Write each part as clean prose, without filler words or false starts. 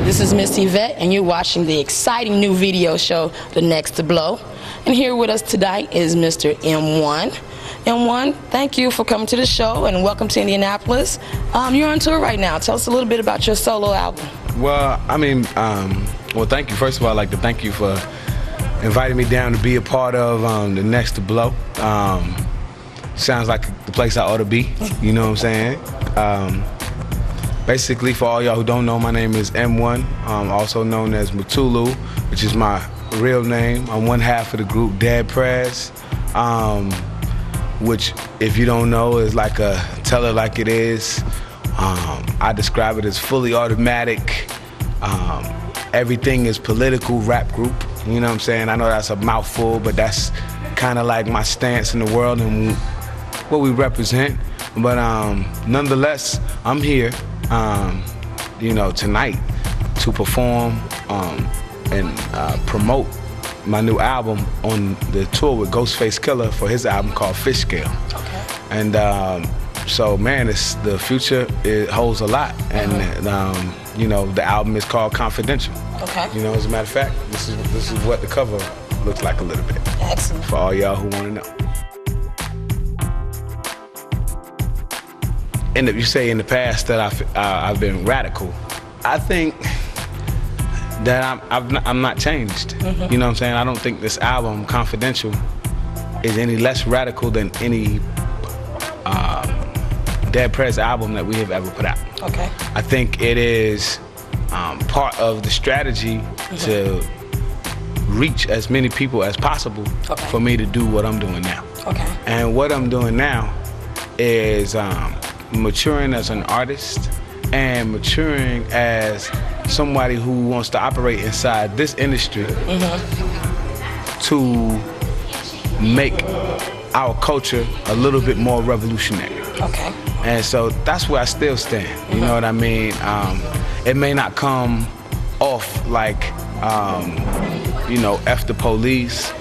This is Miss Yvette, and you're watching the exciting new video show, The NEXX to Blow. And here with us tonight is Mr. M1. M1, thank you for coming to the show, and welcome to Indianapolis. You're on tour right now. Tell us a little bit about your solo album. Well, well, thank you. First of all, I'd like to thank you for inviting me down to be a part of The NEXX to Blow. Sounds like the place I ought to be, you know what I'm saying? Basically, for all y'all who don't know, my name is M1, also known as Matulu, which is my real name. I'm one half of the group Prez, which, if you don't know, is like a tell it like it is. I describe it as fully automatic. Everything is political rap group, you know what I'm saying? I know that's a mouthful, but that's kind of like my stance in the world and what we represent. But nonetheless, I'm here, you know, tonight to perform and promote my new album on the tour with Ghostface Killer for his album called Fish Scale. Okay. And so, man, the future, it holds a lot, and you know, the album is called Confidential. Okay. You know, as a matter of fact, this is what the cover looks like a little bit. Excellent. For all y'all who want to know. And if you say in the past that I've been radical, I think that I'm not changed. You know what I'm saying? I don't think this album, Confidential, is any less radical than any Prez album that we have ever put out. Okay. I think it is part of the strategy to reach as many people as possible for me to do what I'm doing now. Okay. And what I'm doing now is maturing as an artist and maturing as somebody who wants to operate inside this industry to make our culture a little bit more revolutionary. Okay. And so that's where I still stand, you know what I mean? It may not come off like, you know, F the police.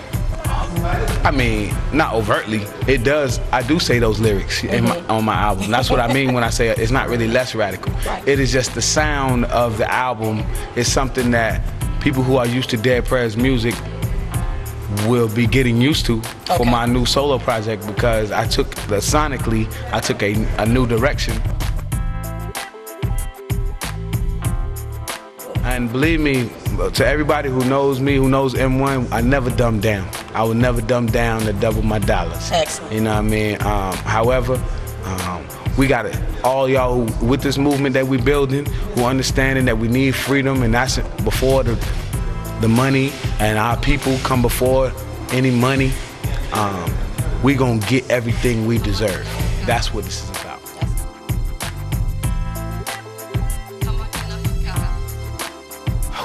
I mean, not overtly. It does. I do say those lyrics on my album. That's what I mean when I say it's not really less radical. Right. It is just the sound of the album is something that people who are used to Prez music will be getting used to for my new solo project, because I took sonically a new direction. And believe me, to everybody who knows me, who knows M1, I never dumb down. I will never dumb down to double my dollars. Excellent. You know what I mean? However, we got it. All y'all with this movement that we're building, who understanding that we need freedom, and that's before the money, and our people come before any money. We gonna get everything we deserve. That's what this is about.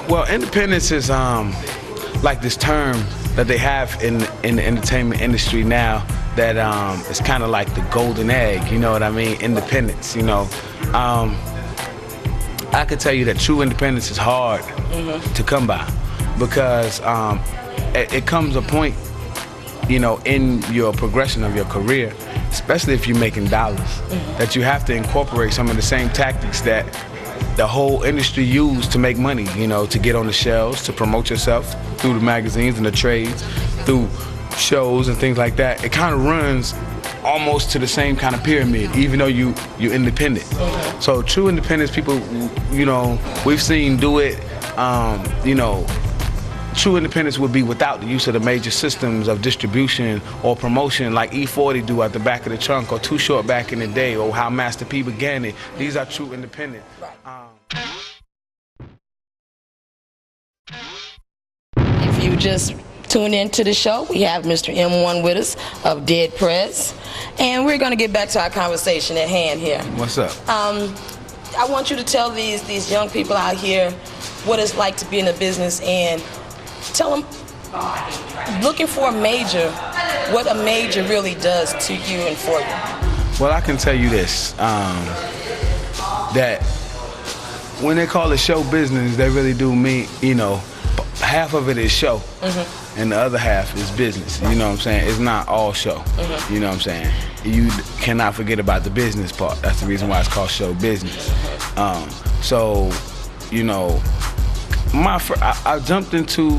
Well, independence is like this term that they have in the entertainment industry now that it's kind of like the golden egg, you know what I mean? Independence, you know. I could tell you that true independence is hard to come by, because it comes a point, you know, in your progression of your career, especially if you're making dollars, that you have to incorporate some of the same tactics that the whole industry used to make money, you know, to get on the shelves, to promote yourself through the magazines and the trades, through shows and things like that. It kind of runs almost to the same kind of pyramid, even though you're independent. So true independence people, you know, we've seen do it, you know, true independence would be without the use of the major systems of distribution or promotion like E40 do at the back of the trunk, or Too Short back in the day, or how Master P began it. These are true independent. If you just tune into the show, we have Mr. M1 with us of Prez, and we're going to get back to our conversation at hand here. What's up? I want you to tell these young people out here what it's like to be in the business, and tell them, looking for a major, what a major really does to you and for you. Well, I can tell you this, that when they call it show business, they really do mean, you know, half of it is show, and the other half is business. You know what I'm saying? It's not all show. You know what I'm saying? You cannot forget about the business part. That's the reason why it's called show business. So, you know, I jumped into,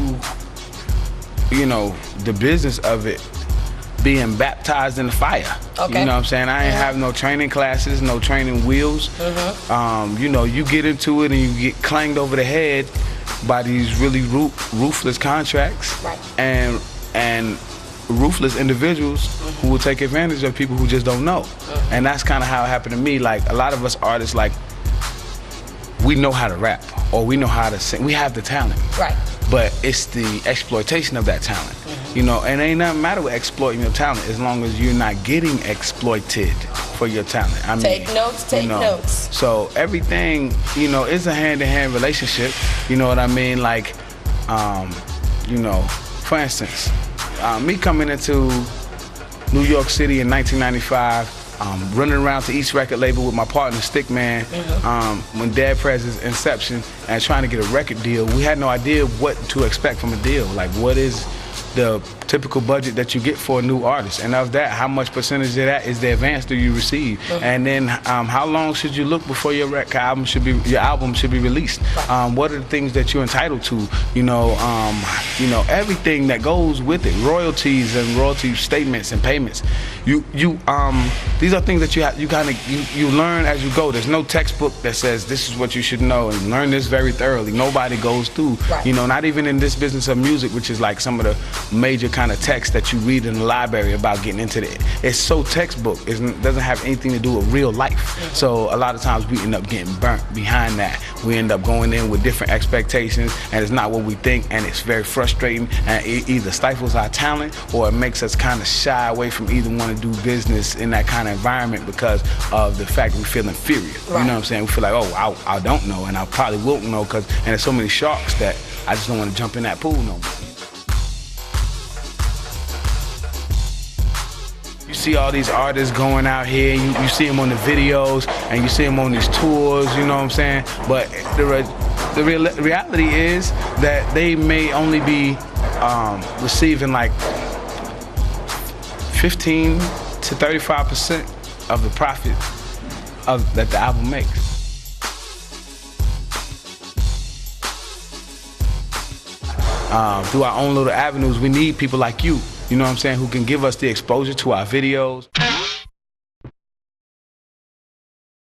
you know, the business of it being baptized in the fire. Okay. You know what I'm saying? I ain't have no training classes, no training wheels. You know, you get into it and you get clanged over the head by these really ruthless contracts, right, and ruthless individuals who will take advantage of people who just don't know. And that's kind of how it happened to me. Like, a lot of us artists, like, we know how to rap or we know how to sing. We have the talent. Right. But it's the exploitation of that talent. You know, and ain't nothing matter with exploiting your talent as long as you're not getting exploited for your talent. I mean, take notes, take notes. So everything, you know, is a hand-to-hand relationship. You know what I mean? Like, you know, for instance, me coming into New York City in 1995, running around to each record label with my partner Stickman, when Prez's inception, and trying to get a record deal, we had no idea what to expect from a deal. Like, what is the typical budget that you get for a new artist, and of that, how much percentage of that is the advance do you receive, and then how long should you look before your album should be released? What are the things that you're entitled to? You know, everything that goes with it, royalties and royalty statements and payments. These are things that you learn as you go. There's no textbook that says this is what you should know, and learn this very thoroughly. Nobody goes through, you know, not even in this business of music, which is like some of the major kind of text that you read in the library about getting into it. It's so textbook. It doesn't have anything to do with real life. So a lot of times we end up getting burnt behind that. We end up going in with different expectations, and it's not what we think, and it's very frustrating, and it either stifles our talent or it makes us kind of shy away from either want to do business in that kind of environment because of the fact we feel inferior. You know what I'm saying? We feel like, oh, I don't know, and I probably won't know, and there's so many sharks that I just don't want to jump in that pool no more. You see all these artists going out here, you see them on the videos, and you see them on these tours, you know what I'm saying? But the reality is that they may only be receiving like 15 to 35% of the profit that the album makes. Through our own little avenues, we need people like you know what I'm saying, who can give us the exposure to our videos.